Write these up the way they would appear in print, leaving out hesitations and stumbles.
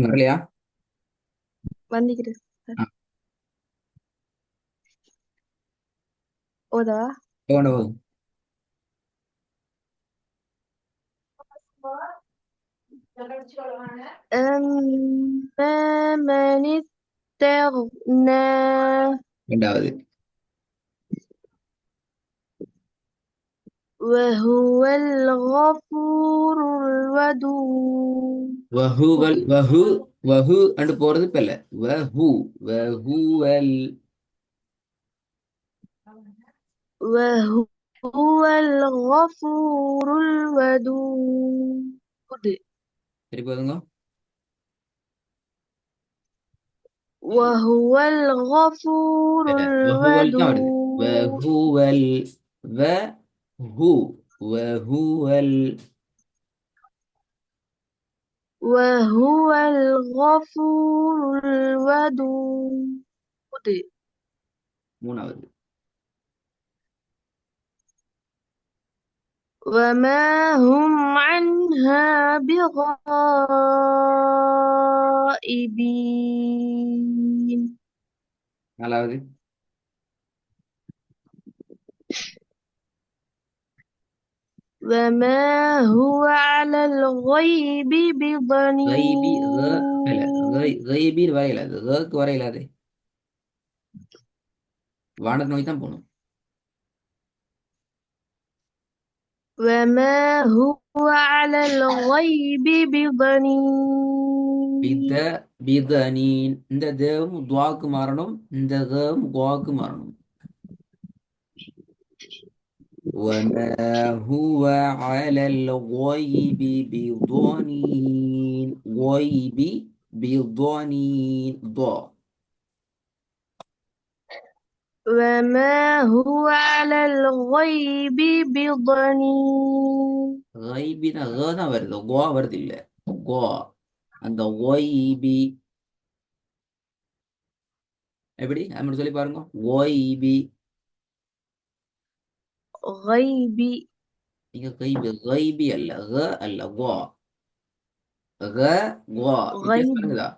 வரலையா? வந்திக்கிறேன் சார். ஆ, ஓதா. போகணும் போதும். أما من استغنى ரெண்டாவது. وهو الغفور الودود. வஹு வஹு அண்டு போறது பெல்ல. வஹு வஹுவல். وهو الغفور الودود. சரி போதுங்க. وهو الغفور வஹுவல் தான் வருது. الودود. வஹுவல். வஹு வஹுவல். وهو الغفور الودود. மூணாவது. وما هم عنها بغائبين. நாலாவது. وما هو على الغيب கைபி இல்ல. بضنين. கைபின்னு வரையில, அது க்கு வரையில. அது வானத்தை நோக்கி தான் போகணும். وما هو على الغيب பித بضنين. பிதனீன். இந்த தேவும் துவாக்கு மாறணும், இந்த தேவும் குவாக்கு மாறணும். وما هو على الغيب بضنين. غيب بضنين ضا. وما هو على الغيب بضنين. غيبنا غ தான் வருது, குவா வருது இல்ல. குவா. அந்த ஒய்பி எப்படி அப்படி சொல்லி பாருங்க. ஒய்பி. غيب. நீங்க கைபி கைபி அல்ல, க அல்ல, குவா. க குவா வித்தியாசம் غيب. இருக்குதா?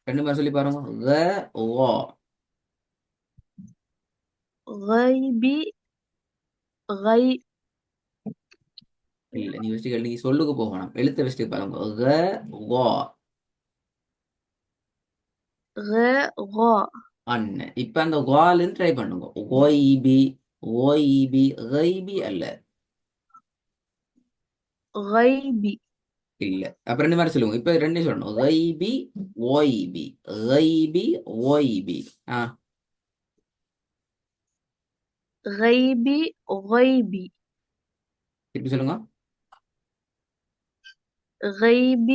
ரெண்டு மாதிரி சொல்லி பாருங்க. க குவா. غيب. غيب. இல்ல, நீ வச்சுக்க, நீ சொல்லுக்கு போகணும், எழுத்த வச்சுட்டு பாருங்க. க குவா. غاء. அண்ணன் இப்ப அந்த குவாலின்னு ட்ரை பண்ணுங்க. ஒய்பி. ஒய்பி கைபி அல்ல. غيب. இல்ல, அப்ப ரெண்டு மாதிரி சொல்லுங்க. இப்ப ரெண்டையும் சொல்லணும். கைபி ஒய்பி. கைபி ஒய்பி. ஆ, غيب. غيب. திருப்பி சொல்லுங்க. غيب.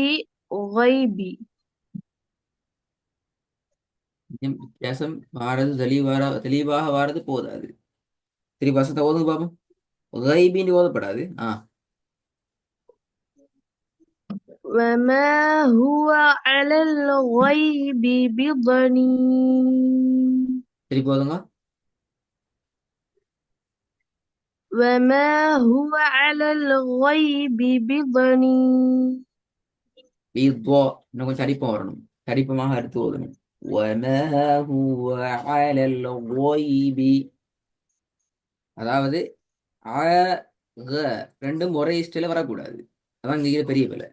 غيب. கொஞ்சம் வித்தியாசம் வாரது, தெளிவாக வாரது போதாது. திருப்பி வசத்தை ஓதுங்க பாப்போம். கைபின்னு ஓதப்படாது. ஆ, وما هو على الغيب بضنين. திருப்பி ஓதுங்க. وما هو على الغيب بضنين. பீத்வா. இன்னும் கொஞ்சம் தடிப்பம் வரணும். தடிப்பமாக எடுத்து ஓதணும். وما هو على الغيب. அதாவது அ க ரெண்டும் ஒரே இஷ்டில வரக்கூடாது. அதான் இங்க இருக்கிற பெரிய வேலை.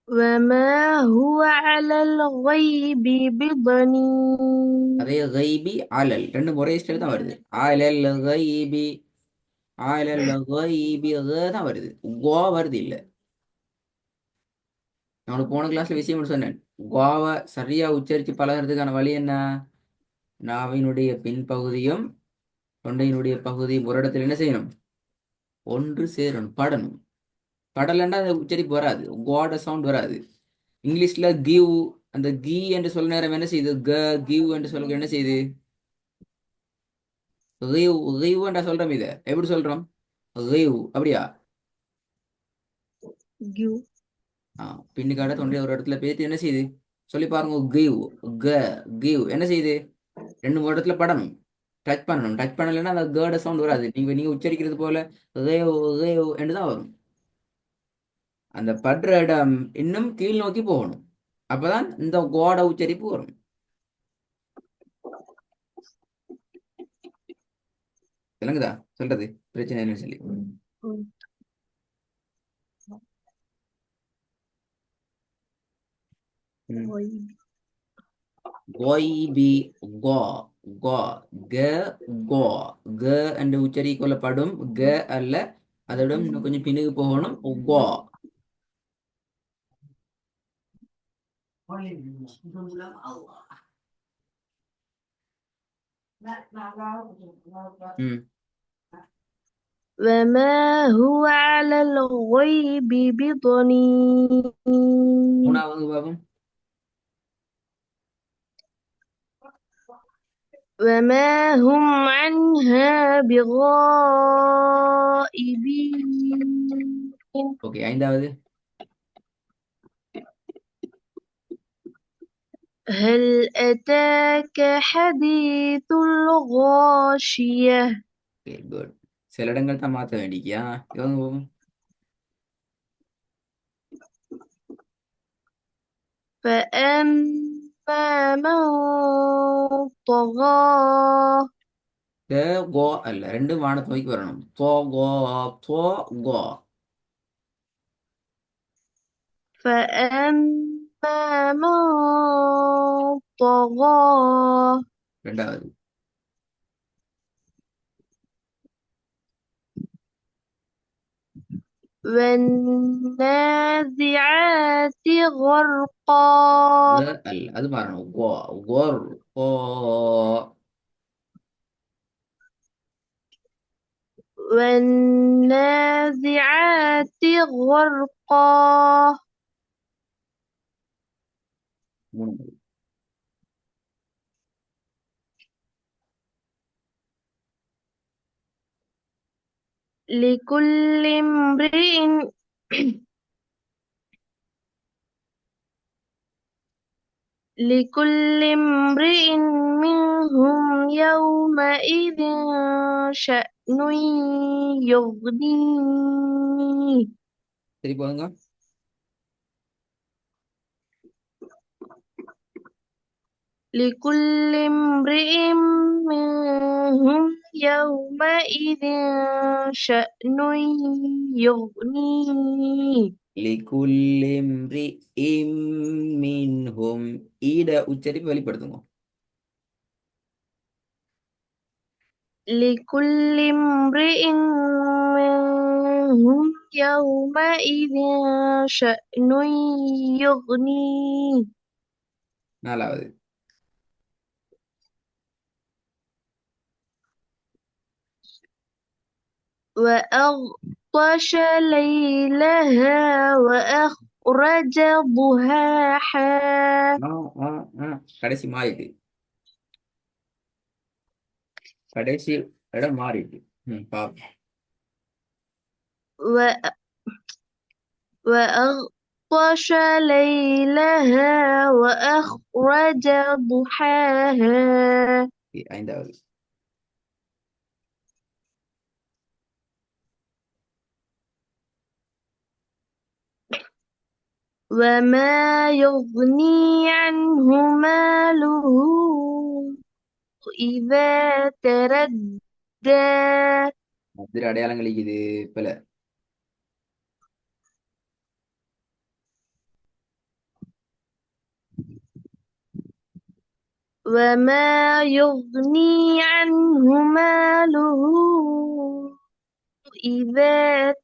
وما هو على الغيب بضنين. அதே கைபி அலல் ரெண்டும் ஒரே இஷ்டில தான் வருது. அலல் கைபி. அலல் கைபி தான் வருது. கோ வருது இல்ல. நான் போன கிளாஸ்ல விஷயம் சொன்னேன். கோவை சரியா உச்சரிச்சு பழகிறதுக்கான வழி என்ன? நாவினுடைய பின்பகுதியும் தொண்டையினுடைய பகுதியும் ஒரு இடத்துல என்ன செய்யணும்? ஒன்று சேரணும், படணும். படலண்டா அந்த உச்சரிப்பு வராது, கோட சவுண்ட் வராது. இங்கிலீஷ்ல கிவ், அந்த கீ என்று சொல்ல நேரம் என்ன செய்யுது? கிவ் என்று சொல்ல என்ன செய்யுது? ரிவ் ரிவ் என்ற சொல்றோம். இதை எப்படி சொல்றோம்? ரிவ் அப்படியா? give, பின்னுக்காட தொண்டை ஒரு இடத்துல பேத்து என்ன செய்யுது? சொல்லி பாருங்க. கிவ், க கிவ் என்ன செய்யுது? ரெண்டு மூணு இடத்துல படணும், டச் பண்ணணும். டச் பண்ணலைன்னா அந்த கேர்ட சவுண்ட் வராது. நீங்க நீங்க உச்சரிக்கிறது போல ரேவ் ரேவ் என்று தான் வரும். அந்த படுற இடம் இன்னும் கீழ் நோக்கி போகணும். அப்பதான் இந்த கோட உச்சரிப்பு வரும். விளங்குதா சொல்றது? பிரச்சனை இல்லைன்னு சொல்லி. mm, غيب, கோய்பி, கோ கோ க கோ க என்று உச்சரிக்க கொள்ளப்படும். க அல்ல, அதோட இன்னும் கொஞ்சம் பின்னுக்கு போகணும். கோ. ம். وما هو على الغيب بضنين மூணாவது பாகம். وما هم عنها بغائبين ஓகே, ஐந்தாவது. هل أتاك حديث الغاشية ஓகே, குட். சில இடங்கள் தான் மாற்ற வேண்டியா? இவங்க فأما من طغى த கோ அல்ல, ரெண்டும் வானத்தை நோக்கி வரணும். தோ கோ, தோ கோ. فأما من طغى ரெண்டாவது. والنازعات غرقا க அல்ல, அது மாறணும். கோ கோர் கோ. والنازعات غرقا மூணு. لكل امرئ لكل امرئ منهم يومئذ شأن يغنيه சரி போதுங்க. لكل امرئ منهم يومئذ شأن يغنيه லிகுல்லிம்ரி இம்மின்ஹும். ஈட உச்சரிப்பு வெளிப்படுத்துங்க. لكل امرئ منهم يومئذ شأن يغنيه நாலாவது. وأغطش ليلها وأخرج ضحاها ஆ, ஆ, ஆ. கடைசி மாறிட்டு, கடைசி இடம் மாறிட்டு. பாப்போம். و- وأغطش ليلها وأخرج ضحاها ஐந்தாவது. وما يغني عنه ماله إذا تردى அதில் அடையாளங்கள் இது பல. وما يغني عنه ماله إذا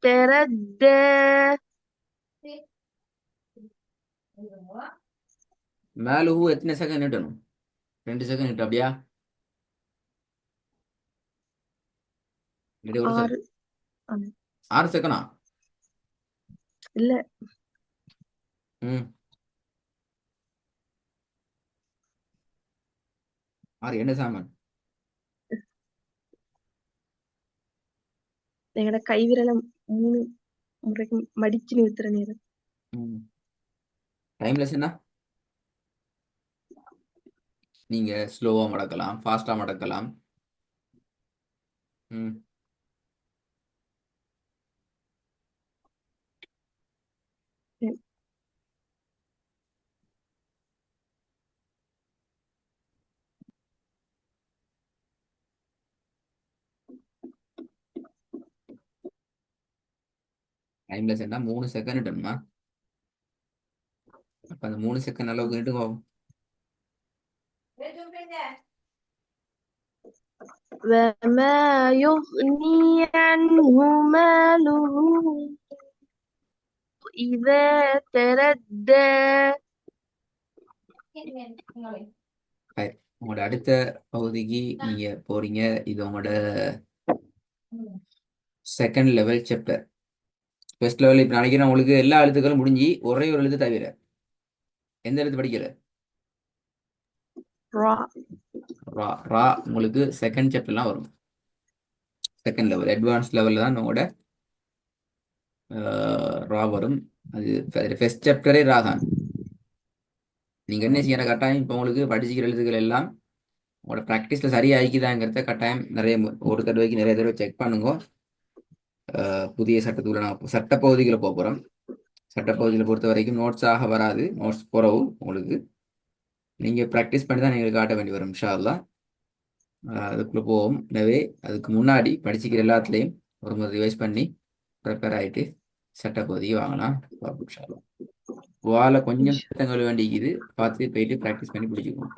تردى மேலுஹு எத்தனை செகண்ட் நிட்டணும்? 2 செகண்ட் நிட்டு அப்படியா? இல்லாட்டி ஒரு ஆறு செகண்ட். 6 செகண்டா? இல்ல ம் ஆறு என்ன சாமான்? எங்கட கை விரலை 3 முறைக்கு மடிச்சு நிறுத்துற நேரம். டைம்லெஸ் என்ன? நீங்க ஸ்லோவா மடக்கலாம், ஃபாஸ்டா மடக்கலாம். ம் டைம்லெஸ் என்ன 3 செகண்ட் டைமா? அப்ப அந்த 3 செகண்ட் அளவுக்கு நீட்டு போகும். وما يغني عنه ماله إذا تردى. Right. உங்களோட அடுத்த பகுதிக்கு நீங்க போறீங்க. இது உங்களோட second level chapter. First level இப்ப நினைக்கிறேன் உங்களுக்கு எல்லா எழுத்துக்களும் முடிஞ்சு ஒரே ஒரு எழுத்து தவிர எந்த எழுத்து படிக்கல? ரா. ரா. ரா உங்களுக்கு செகண்ட் சாப்டர்லாம் வரும். செகண்ட் லெவல் அட்வான்ஸ் லெவலில் தான் உங்களோட ரா வரும். அது ஃபர்ஸ்ட் சாப்டரே ரா தான். நீங்க என்ன செய்யற கட்டாயம் இப்போ உங்களுக்கு படிச்சுக்கிற எழுத்துக்கள் எல்லாம் உங்களோட ப்ராக்டிஸில் சரியா ஆயிக்குதாங்கிறத கட்டாயம் நிறைய ஒரு தடவைக்கு நிறைய தடவை செக் பண்ணுங்க. புதிய சட்டத்துக்குள்ள நான் சட்ட பகுதிகளை போக போகிறோம். சட்ட பகுதிகளை பொறுத்த வரைக்கும் நோட்ஸாக வராது, நோட்ஸ் குறவு உங்களுக்கு. நீங்கள் ப்ராக்டிஸ் பண்ணி தான் நீங்கள் காட்ட வேண்டி வரும் இன்ஷா அல்லாஹ். அதுக்குள்ளே போவோம். எனவே அதுக்கு முன்னாடி படிச்சுக்கிற எல்லாத்துலேயும் ஒரு முறை ரிவைஸ் பண்ணி ப்ரிப்பேர் ஆகிட்டு சட்ட பகுதிக்கு வாங்கலாம். இன்ஷா அல்லாஹ். வாழை கொஞ்சம் திருத்தங்கள் வேண்டிக்குது, பார்த்து போயிட்டு ப்ராக்டிஸ் பண்ணி பிடிச்சிக்குவோம்.